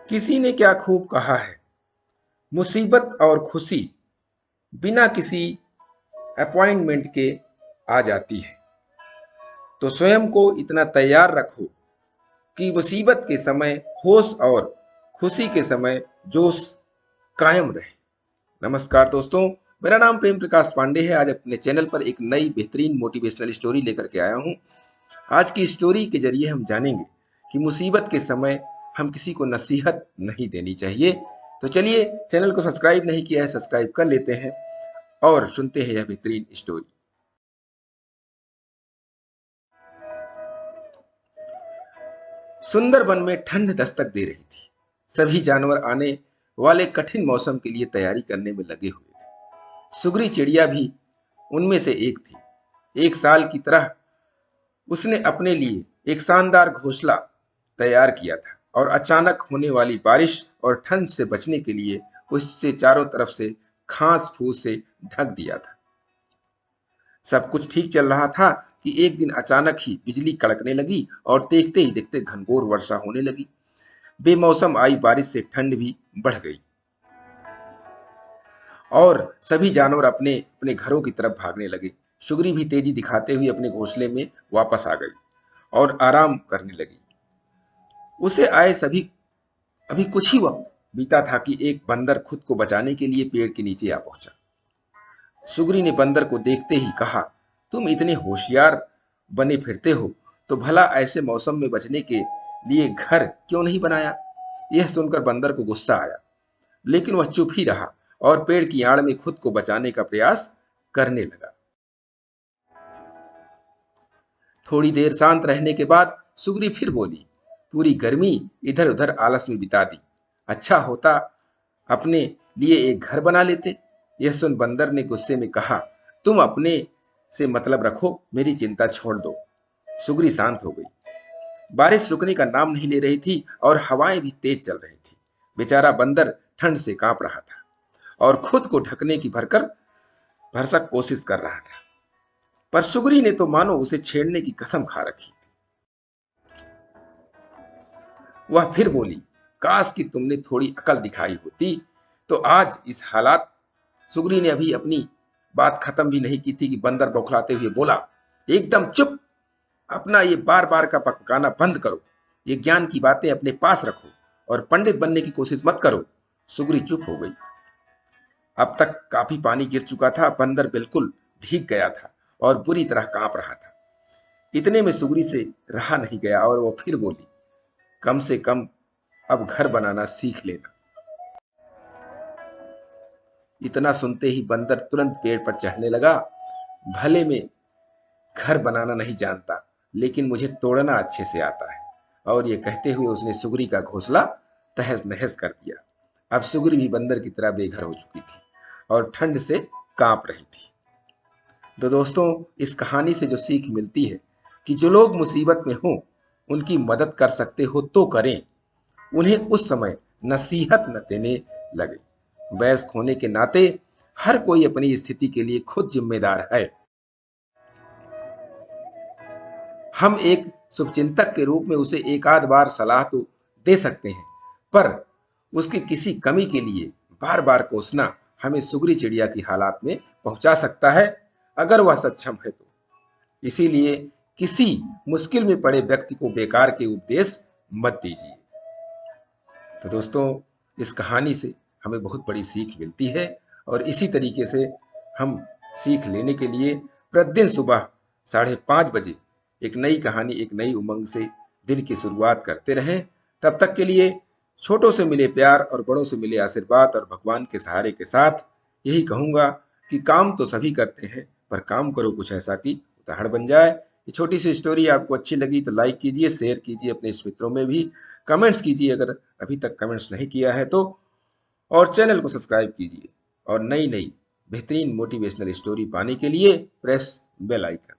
किसी ने क्या खूब कहा है, मुसीबत और खुशी बिना किसी अपॉइंटमेंट के आ जाती है। तो स्वयं को इतना तैयार रखो कि मुसीबत के समय होश और खुशी के समय जोश कायम रहे। नमस्कार दोस्तों, मेरा नाम प्रेम प्रकाश पांडे है। आज अपने चैनल पर एक नई बेहतरीन मोटिवेशनल स्टोरी लेकर के आया हूं। आज की स्टोरी के जरिए हम जानेंगे कि मुसीबत के समय हम किसी को नसीहत नहीं देनी चाहिए। तो चलिए, चैनल को सब्सक्राइब नहीं किया है, सब्सक्राइब कर लेते हैं और सुनते हैं यह बेहतरीन स्टोरी। सुंदरबन में ठंड दस्तक दे रही थी। सभी जानवर आने वाले कठिन मौसम के लिए तैयारी करने में लगे हुए थे। सुगरी चिड़िया भी उनमें से एक थी। एक साल की तरह उसने अपने लिए एक शानदार घोंसला तैयार किया था और अचानक होने वाली बारिश और ठंड से बचने के लिए उससे चारों तरफ से घास फूस से ढक दिया था। सब कुछ ठीक चल रहा था कि एक दिन अचानक ही बिजली कड़कने लगी और देखते ही देखते घनघोर वर्षा होने लगी। बेमौसम आई बारिश से ठंड भी बढ़ गई और सभी जानवर अपने अपने घरों की तरफ भागने लगे। सुग्री भी तेजी दिखाते हुए अपने घोंसले में वापस आ गई और आराम करने लगी। उसे आए सभी अभी कुछ ही वक्त बीता था कि एक बंदर खुद को बचाने के लिए पेड़ के नीचे आ पहुंचा। सुग्री ने बंदर को देखते ही कहा, तुम इतने होशियार बने फिरते हो, तो भला ऐसे मौसम में बचने के लिए घर क्यों नहीं बनाया? यह सुनकर बंदर को गुस्सा आया, लेकिन वह चुप ही रहा और पेड़ की आड़ में खुद को बचाने का प्रयास करने लगा। थोड़ी देर शांत रहने के बाद सुग्री फिर बोली, पूरी गर्मी इधर उधर आलस में बिता दी। अच्छा होता अपने लिए एक घर बना लेते। यह सुन बंदर ने गुस्से में कहा, तुम अपने से मतलब रखो, मेरी चिंता छोड़ दो। सुग्री शांत हो गई। बारिश रुकने का नाम नहीं ले रही थी और हवाएं भी तेज चल रही थी। बेचारा बंदर ठंड से कांप रहा था और खुद को ढकने की भरसक कोशिश कर रहा था। पर सुग्री ने तो मानो उसे छेड़ने की कसम खा रखी। वह फिर बोली, काश कि तुमने थोड़ी अकल दिखाई होती तो आज इस हालात। सुग्री ने अभी अपनी बात खत्म भी नहीं की थी कि बंदर बौखलाते हुए बोला, एकदम चुप। अपना ये बार बार का पकाना बंद करो। ये ज्ञान की बातें अपने पास रखो और पंडित बनने की कोशिश मत करो। सुग्री चुप हो गई। अब तक काफी पानी गिर चुका था। बंदर बिल्कुल भीग गया था और बुरी तरह कांप रहा था। इतने में सुग्री से रहा नहीं गया और वो फिर बोली, कम से कम अब घर बनाना सीख लेना। इतना सुनते ही बंदर तुरंत पेड़ पर चढ़ने लगा। भले में घर बनाना नहीं जानता, लेकिन मुझे तोड़ना अच्छे से आता है। और ये कहते हुए उसने सुग्री का घोंसला तहस नहस कर दिया। अब सुग्री भी बंदर की तरह बेघर हो चुकी थी और ठंड से कांप रही थी। तो दोस्तों, इस कहानी से जो सीख मिलती है कि जो लोग मुसीबत में हों, उनकी मदद कर सकते हो तो करें, उन्हें उस समय नसीहत न देने लगे। वयस्क होने के नाते हर कोई अपनी स्थिति के लिए खुद जिम्मेदार है। हम एक शुभचिंतक के रूप में उसे एक आध बार सलाह तो दे सकते हैं, पर उसकी किसी कमी के लिए बार बार कोसना हमें सुगरी चिड़िया की हालात में पहुंचा सकता है, अगर वह सक्षम है तो। इसीलिए किसी मुश्किल में पड़े व्यक्ति को बेकार के उपदेश मत दीजिए। तो दोस्तों, इस कहानी से हमें बहुत बड़ी सीख मिलती है और इसी तरीके से हम सीख लेने के लिए प्रतिदिन सुबह 5:30 बजे एक नई कहानी, एक नई उमंग से दिन की शुरुआत करते रहें। तब तक के लिए छोटों से मिले प्यार और बड़ों से मिले आशीर्वाद और भगवान के सहारे के साथ यही कहूँगा कि काम तो सभी करते हैं, पर काम करो कुछ ऐसा कि उदाहरण बन जाए। ये छोटी सी स्टोरी आपको अच्छी लगी तो लाइक कीजिए, शेयर कीजिए अपने मित्रों में भी, कमेंट्स कीजिए अगर अभी तक कमेंट्स नहीं किया है तो, और चैनल को सब्सक्राइब कीजिए और नई नई बेहतरीन मोटिवेशनल स्टोरी पाने के लिए प्रेस बेल आइकन।